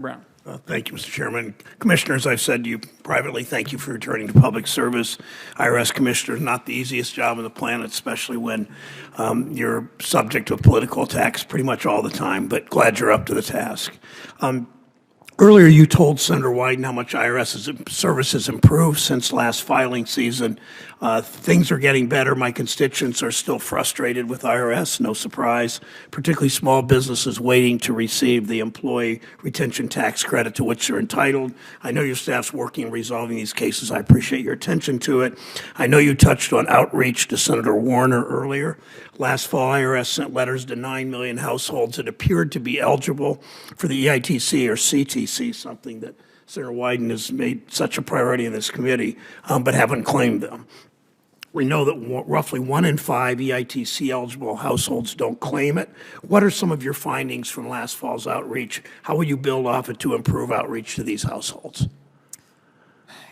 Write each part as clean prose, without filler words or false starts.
Brown. Thank you, Mr. Chairman. Commissioners, I've said to you privately, thank you for returning to public service. IRS Commissioner is not the easiest job on the planet, especially when you're subject to political attacks pretty much all the time, but glad you're up to the task. Earlier, you told Senator Wyden how much IRS service has improved since last filing season. Things are getting better. My constituents are still frustrated with IRS, no surprise, particularly small businesses waiting to receive the employee retention tax credit to which they're entitled. I know your staff's working on resolving these cases. I appreciate your attention to it. I know you touched on outreach to Senator Warner earlier. Last fall, IRS sent letters to 9 million households that appeared to be eligible for the EITC or CTC, something that Senator Wyden has made such a priority in this committee, but haven't claimed them. We know that roughly 1 in 5 EITC-eligible households don't claim it. What are some of your findings from last fall's outreach? How will you build off it to improve outreach to these households?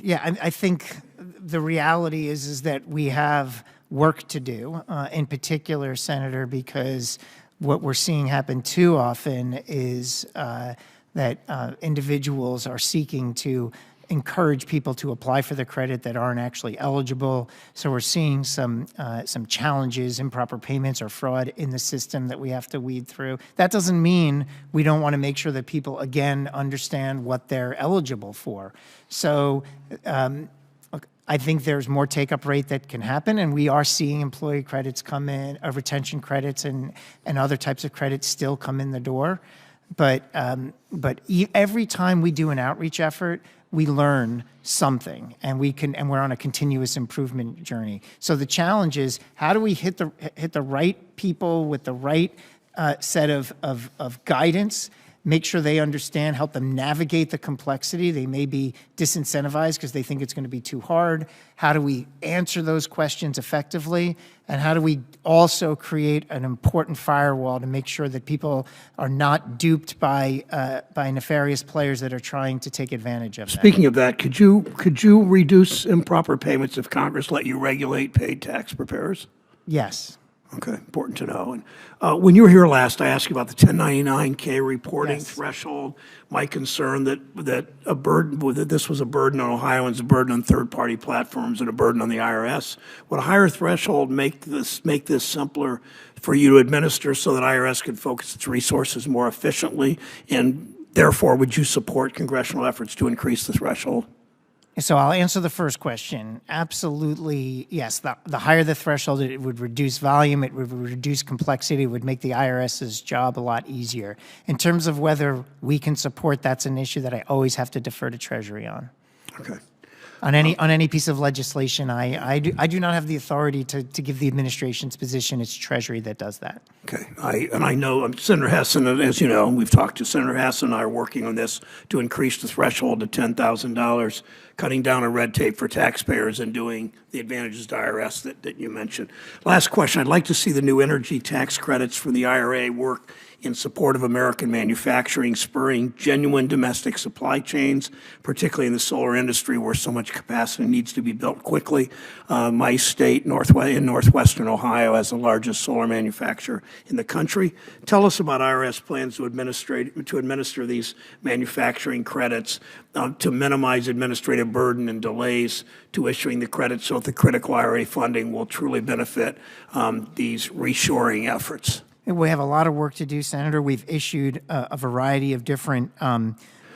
Yeah, I think the reality is that we have work to do, in particular, Senator, because what we're seeing happen too often is that individuals are seeking to encourage people to apply for the credit that aren't actually eligible. So we're seeing some challenges, improper payments or fraud in the system that we have to weed through. That doesn't mean we don't want to make sure that people, again, understand what they're eligible for. So I think there's more take-up rate that can happen, and we are seeing employee credits come in, retention credits and other types of credits still come in the door. But every time we do an outreach effort, we learn something, and we're on a continuous improvement journey. So the challenge is, how do we hit the right people with the right set of guidance, make sure they understand, help them navigate the complexity. They may be disincentivized because they think it's going to be too hard. How do we answer those questions effectively? And how do we also create an important firewall to make sure that people are not duped by nefarious players that are trying to take advantage of that? Speaking of that, could you reduce improper payments if Congress let you regulate paid tax preparers? Yes. Okay, important to know. And when you were here last, I asked you about the 1099-K reporting threshold. My concern that this was a burden on Ohioans, a burden on third-party platforms, and a burden on the IRS. Would a higher threshold make this simpler for you to administer so that IRS could focus its resources more efficiently? And therefore, would you support congressional efforts to increase the threshold? So I'll answer the first question. Absolutely, yes. The higher the threshold, it would reduce volume, it would reduce complexity, it would make the IRS's job a lot easier. In terms of whether we can support, that's an issue that I always have to defer to Treasury on. Okay. On any piece of legislation, I do not have the authority to give the administration's position. It's Treasury that does that. Okay. I know Senator Hessen, as you know, we've talked to Senator Hessen and I are working on this to increase the threshold to $10,000, cutting down on red tape for taxpayers and doing the advantages to IRS that you mentioned. Last question. I'd like to see the new energy tax credits from the IRA work in support of American manufacturing, spurring genuine domestic supply chains, particularly in the solar industry where so much capacity needs to be built quickly. My state, in northwestern Ohio, has the largest solar manufacturer in the country. Tell us about IRS plans to administer these manufacturing credits to minimize administrative burden and delays to issuing the credits so that the critical IRA funding will truly benefit these reshoring efforts. We have a lot of work to do, Senator. We've issued a variety of different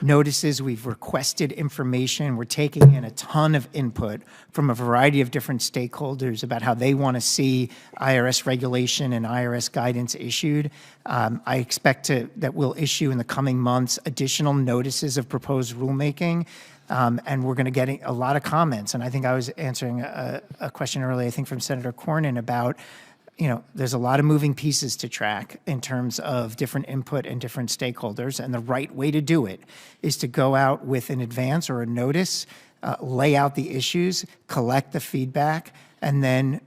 notices. We've requested information. We're taking in a ton of input from a variety of different stakeholders about how they want to see IRS regulation and IRS guidance issued. I expect that we'll issue in the coming months additional notices of proposed rulemaking. And we're going to get a lot of comments. And I think I was answering a question earlier, I think from Senator Cornyn, about there's a lot of moving pieces to track in terms of different input and different stakeholders, and the right way to do it is to go out with an advance or a notice, lay out the issues, collect the feedback, and then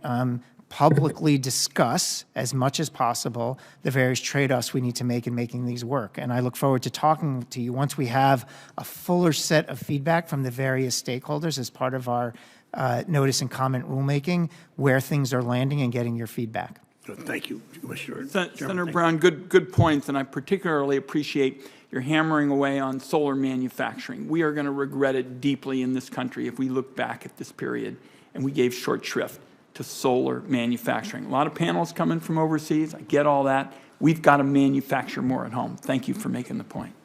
publicly discuss as much as possible the various trade-offs we need to make in making these work. And I look forward to talking to you once we have a fuller set of feedback from the various stakeholders as part of our notice and comment rulemaking, where things are landing and getting your feedback. Thank you, Commissioner. Senator Brown, good points, and I particularly appreciate You're hammering away on solar manufacturing. We are going to regret it deeply in this country if we look back at this period and we gave short shrift to solar manufacturing. A lot of panels coming from overseas. I get all that. We've got to manufacture more at home. Thank you for making the point.